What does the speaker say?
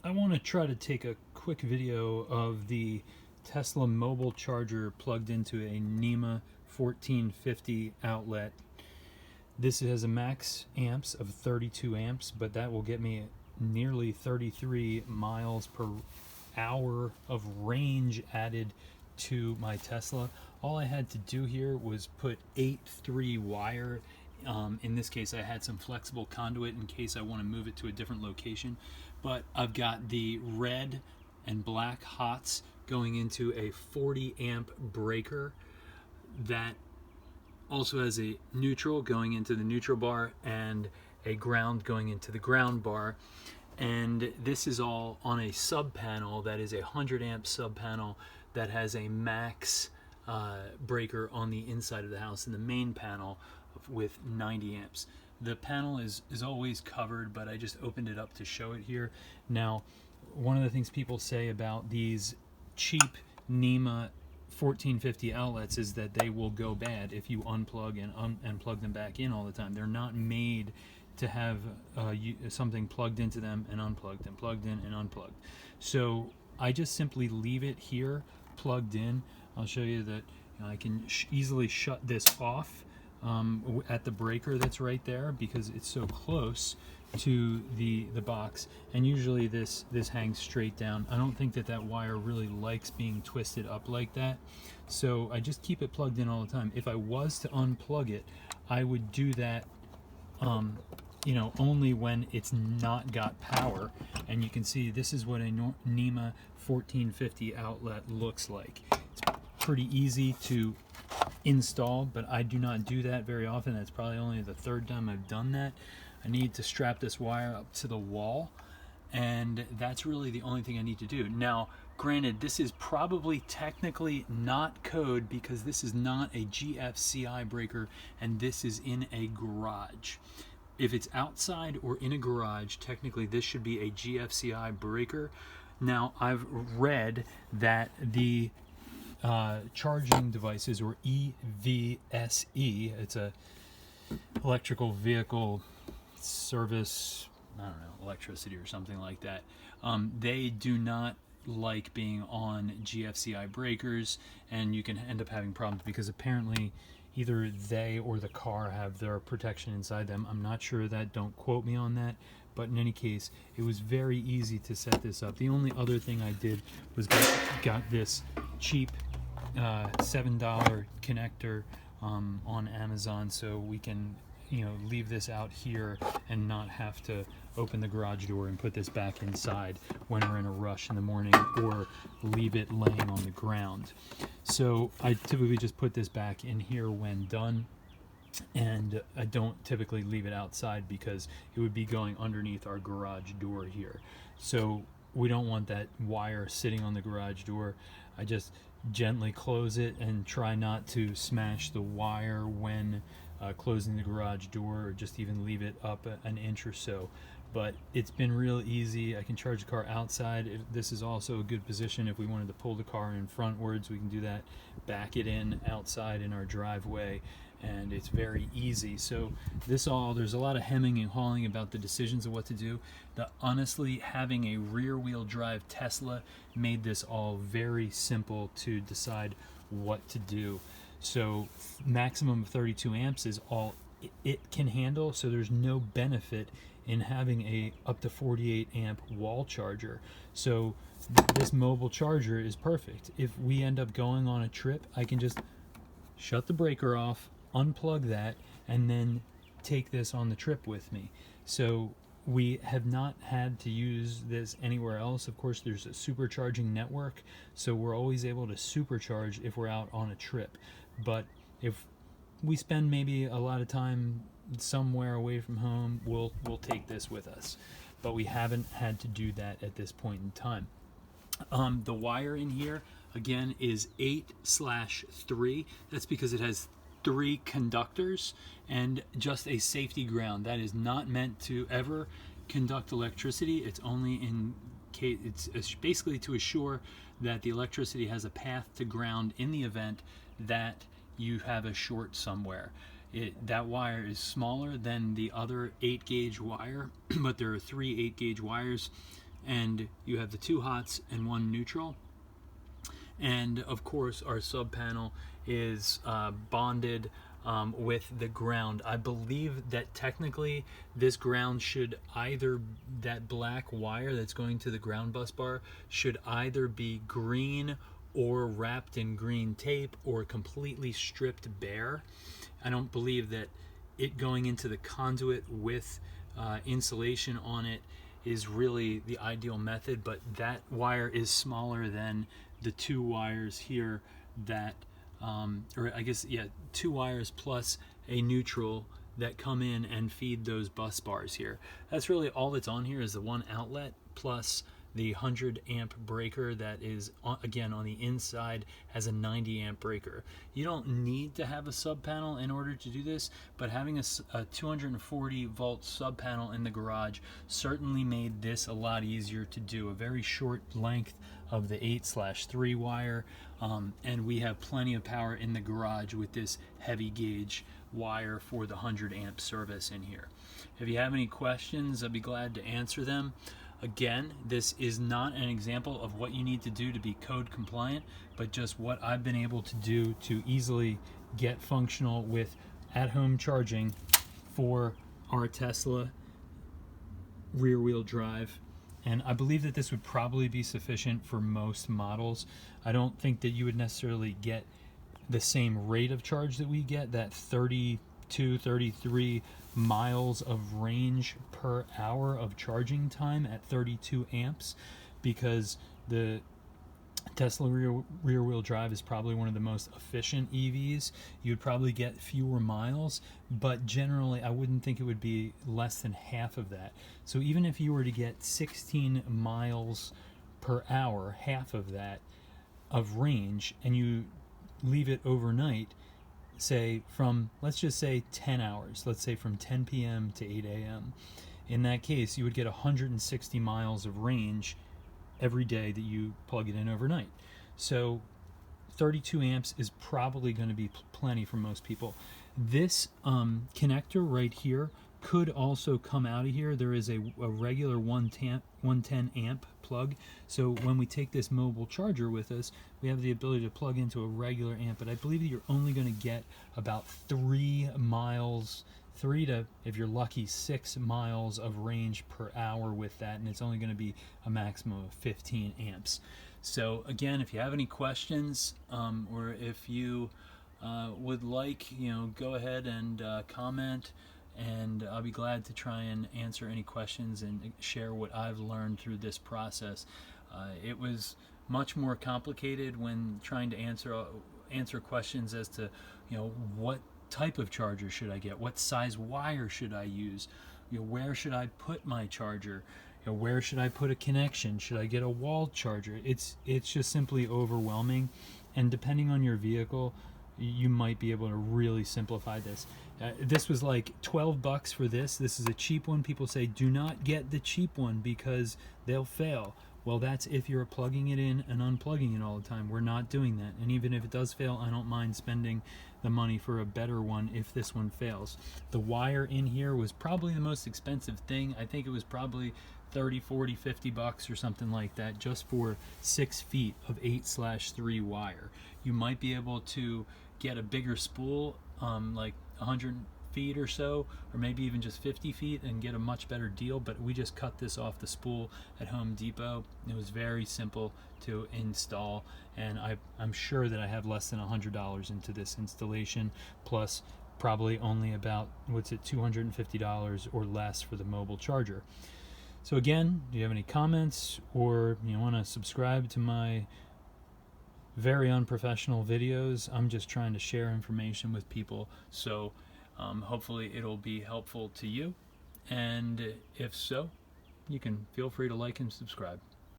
I want to try to take a quick video of the Tesla mobile charger plugged into a NEMA 1450 outlet. This has a max amps of 32 amps, but that will get me nearly 33 miles per hour of range added to my Tesla. All I had to do here was put 8-3 wire. In this case, I had some flexible conduit in case I want to move it to a different location. But I've got the red and black hots going into a 40 amp breaker that also has a neutral going into the neutral bar and a ground going into the ground bar. And this is all on a sub panel that is a 100 amp sub panel that has a max breaker on the inside of the house, and the main panel with 90 amps. The panel is always covered, but I just opened it up to show it here. Now, one of the things people say about these cheap NEMA 1450 outlets is that they will go bad if you unplug and plug them back in all the time. They're not made to have something plugged into them and unplugged and plugged in and unplugged. So I just simply leave it here plugged in. I'll show you that I can easily shut this off at the breaker that's right there because it's so close to the box, and usually this hangs straight down. I don't think that wire really likes being twisted up like that, so I just keep it plugged in all the time. If I was to unplug it, I would do that only when it's not got power. And you can see this is what a NEMA 1450 outlet looks like. It's pretty easy to install, but I do not do that very often. That's probably only the third time I've done that. I need to strap this wire up to the wall, and that's really the only thing I need to do. Now, granted, this is probably technically not code because this is not a GFCI breaker, and this is in a garage. If it's outside or in a garage, technically this should be a GFCI breaker. Now, I've read that the charging devices, or EVSE, it's a electrical vehicle service, I don't know, electricity or something like that. They do not like being on GFCI breakers, and you can end up having problems because apparently either they or the car have their protection inside them. I'm not sure of that, don't quote me on that, but in any case, it was very easy to set this up. The only other thing I did was got this cheap $7 connector on Amazon, so we can leave this out here and not have to open the garage door and put this back inside when we're in a rush in the morning, or leave it laying on the ground. So I typically just put this back in here when done, and I don't typically leave it outside because it would be going underneath our garage door here. So we don't want that wire sitting on the garage door. I just gently close it and try not to smash the wire when closing the garage door, or just even leave it up an inch or so. But it's been real easy. I can charge the car outside. This is also a good position if we wanted to pull the car in frontwards. We can do that, back it in outside in our driveway, and it's very easy. So there's a lot of hemming and hawing about the decisions of what to do. Honestly, having a rear wheel drive Tesla made this all very simple to decide what to do. So maximum of 32 amps is all it can handle, so there's no benefit in having a up to 48 amp wall charger. So this mobile charger is perfect. If we end up going on a trip, I can just shut the breaker off, unplug that, and then take this on the trip with me. So we have not had to use this anywhere else. Of course, there's a supercharging network, so we're always able to supercharge if we're out on a trip. But if we spend maybe a lot of time somewhere away from home, we'll take this with us. But we haven't had to do that at this point in time. The wire in here, again, is 8/3. That's because it has 3 conductors and just a safety ground. That is not meant to ever conduct electricity. It's only in case, it's basically to assure that the electricity has a path to ground in the event that you have a short somewhere. That wire is smaller than the other 8 gauge wire, but there are 3 8 gauge wires and you have the 2 hots and 1 neutral. And of course our sub panel is bonded with the ground. I believe that technically this ground should either, that black wire that's going to the ground bus bar should either be green or wrapped in green tape or completely stripped bare. I don't believe that it going into the conduit with insulation on it is really the ideal method, but that wire is smaller than the 2 wires here that or I guess, yeah, 2 wires plus a neutral that come in and feed those bus bars here. That's really all that's on here, is the 1 outlet plus the 100 amp breaker that is, again, on the inside has a 90 amp breaker. You don't need to have a sub panel in order to do this, but having a 240 volt sub panel in the garage certainly made this a lot easier to do. A very short length of the 8/3 wire, and we have plenty of power in the garage with this heavy gauge wire for the 100 amp service in here. If you have any questions, I'd be glad to answer them. Again, this is not an example of what you need to do to be code compliant, but just what I've been able to do to easily get functional with at-home charging for our Tesla rear-wheel drive. And I believe that this would probably be sufficient for most models. I don't think that you would necessarily get the same rate of charge that we get, that 32, 33 miles of range per hour of charging time at 32 amps, because the Tesla rear-wheel drive is probably one of the most efficient EVs. You'd probably get fewer miles, but generally I wouldn't think it would be less than half of that. So even if you were to get 16 miles per hour, half of that of range, and you leave it overnight, say from, let's just say 10 hours, let's say from 10 p.m. to 8 a.m. In that case, you would get 160 miles of range every day that you plug it in overnight. So 32 amps is probably going to be plenty for most people. This connector right here could also come out of here. There is a regular 110 amp plug, so when we take this mobile charger with us, we have the ability to plug into a regular amp, but I believe that you're only going to get about 3 miles, 3 to, if you're lucky, 6 miles of range per hour with that, and it's only going to be a maximum of 15 amps. So again, if you have any questions, or if you would like, go ahead and comment, and I'll be glad to try and answer any questions and share what I've learned through this process. It was much more complicated when trying to answer questions as to, what type of charger should I get, what size wire should I use, where should I put my charger, where should I put a connection, should I get a wall charger. It's just simply overwhelming, and depending on your vehicle, you might be able to really simplify this. This was like $12 for this. This is a cheap one. People say do not get the cheap one because they'll fail. Well, that's if you're plugging it in and unplugging it all the time. We're not doing that. And even if it does fail, I don't mind spending the money for a better one if this one fails. The wire in here was probably the most expensive thing. I think it was probably 30, 40, 50 bucks or something like that, just for 6 feet of 8/3 wire. You might be able to get a bigger spool, like 100 feet or so, or maybe even just 50 feet, and get a much better deal, but we just cut this off the spool at Home Depot. It was very simple to install, and I'm sure that I have less than $100 into this installation, plus probably only about, $250 or less for the mobile charger. So again, do you have any comments, or you want to subscribe to my very unprofessional videos? I'm just trying to share information with people, so hopefully it'll be helpful to you, and if so, you can feel free to like and subscribe.